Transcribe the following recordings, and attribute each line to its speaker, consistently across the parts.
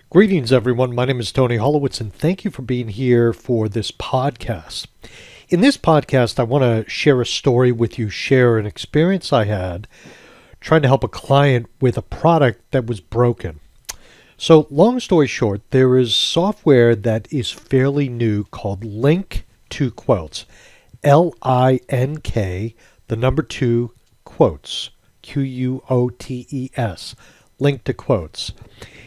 Speaker 1: Greetings, everyone. My name is Tony Holowitz, and thank you for being here for this podcast. In this podcast, I want to share a story with you, share an experience I had trying to help a client with a product that was broken. So, long story short, there is software that is fairly new called Link to Quotes. L-I-N-K, the number 2, quotes. Q-U-O-T-E-S. Link to Quotes.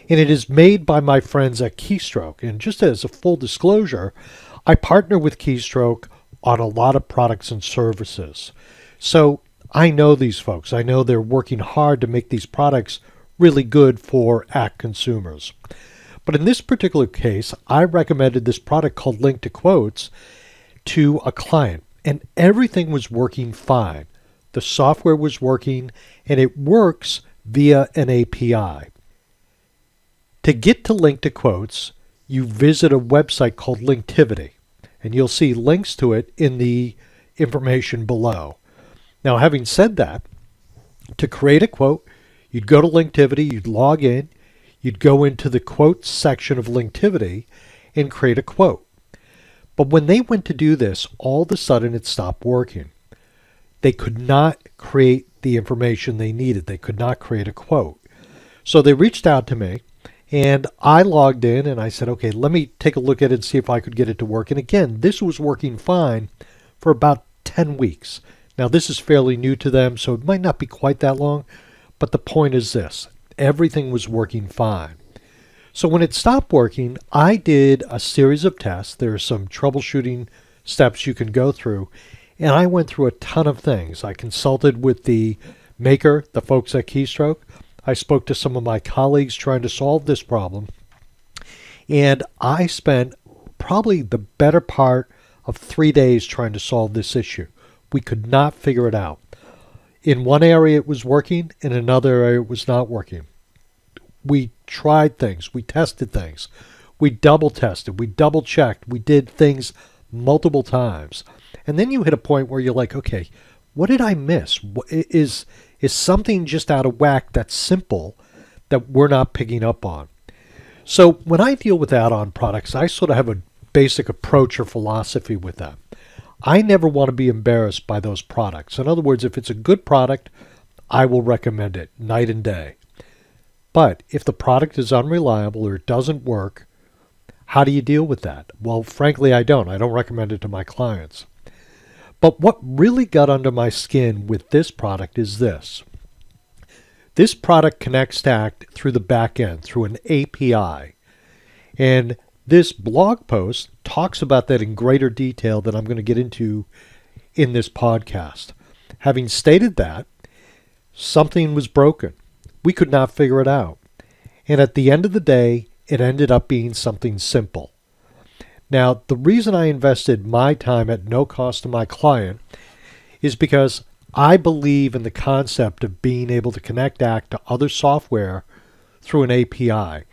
Speaker 1: And it is made by my friends at Keystroke. And just as a full disclosure, I partner with Keystroke on a lot of products and services. So I know these folks. I know they're working hard to make these products really good for Act consumers. But in this particular case, I recommended this product called Link to Quotes to a client, and everything was working fine. The software was working, and it works via an API. To get to Link to Quotes, you visit a website called Linktivity, and you'll see links to it in the information below. Now, having said that, to create a quote, you'd go to Linktivity, you'd log in, you'd go into the quotes section of Linktivity and create a quote. But when they went to do this, all of a sudden it stopped working. They could not create the information they needed. They could not create a quote. So they reached out to me, and I logged in and I said, okay, let me take a look at it and see if I could get it to work. And again, this was working fine for about 10 weeks. Now, this is fairly new to them, so it might not be quite that long, but the point is this. Everything was working fine. So when it stopped working, I did a series of tests. There are some troubleshooting steps you can go through, and I went through a ton of things. I consulted with the maker, the folks at Keystroke. I spoke to some of my colleagues trying to solve this problem, and I spent probably the better part of 3 days trying to solve this issue. We could not figure it out. In one area it was working, in another area it was not working. We tried things, we tested things, we double tested, we double checked, we did things multiple times. And then you hit a point where you're like, okay, what did I miss? Is something just out of whack that's simple that we're not picking up on? So when I deal with add-on products, I sort of have a basic approach or philosophy with them. I never want to be embarrassed by those products. In other words, if it's a good product, I will recommend it night and day. But if the product is unreliable or it doesn't work, how do you deal with that? Well, frankly, I don't. I don't recommend it to my clients. But what really got under my skin with this product is this. This product connects to Act through the back end, through an API. And this blog post talks about that in greater detail than I'm going to get into in this podcast. Having stated that, something was broken. We could not figure it out. And at the end of the day, it ended up being something simple. Now, the reason I invested my time at no cost to my client is because I believe in the concept of being able to connect Act to other software through an API.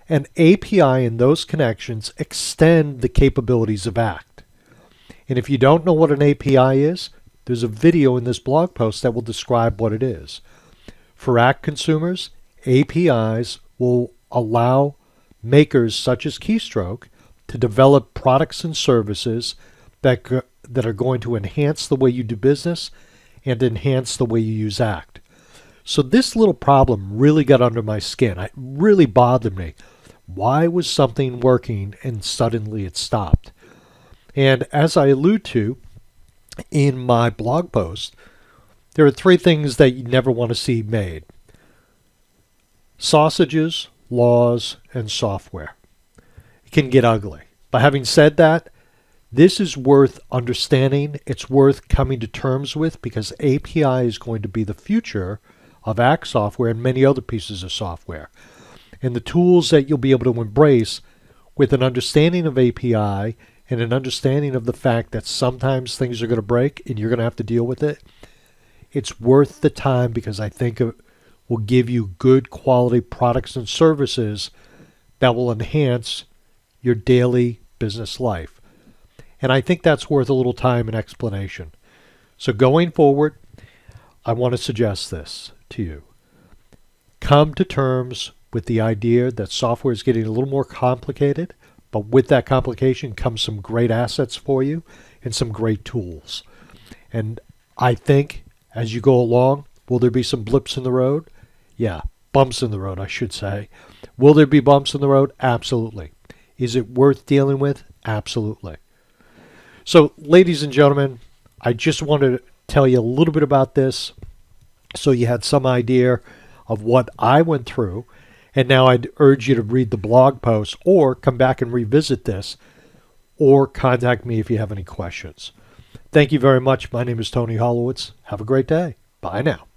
Speaker 1: An API and those connections extend the capabilities of Act. And if you don't know what an API is, there's a video in this blog post that will describe what it is. For Act consumers, APIs will allow makers such as Keystroke to develop products and services that are going to enhance the way you do business and enhance the way you use Act. So this little problem really got under my skin. It really bothered me. Why was something working and suddenly it stopped? And as I allude to in my blog post, there are 3 things that you never want to see made: sausages, laws, and software. It can get ugly. But having said that, this is worth understanding. It's worth coming to terms with, because API is going to be the future of Act software and many other pieces of software. And the tools that you'll be able to embrace with an understanding of API and an understanding of the fact that sometimes things are going to break and you're going to have to deal with it, it's worth the time, because I think it will give you good quality products and services that will enhance your daily business life. And I think that's worth a little time and explanation. So going forward, I want to suggest this to you. Come to terms with the idea that software is getting a little more complicated, but with that complication comes some great assets for you and some great tools. And I think as you go along, will there be some blips in the road? Yeah, bumps in the road, I should say. Will there be bumps in the road? Absolutely. Is it worth dealing with? Absolutely. So, ladies and gentlemen, I just wanted to tell you a little bit about this so you had some idea of what I went through. And now I'd urge you to read the blog post or come back and revisit this or contact me if you have any questions. Thank you very much. My name is Tony Holowitz. Have a great day. Bye now.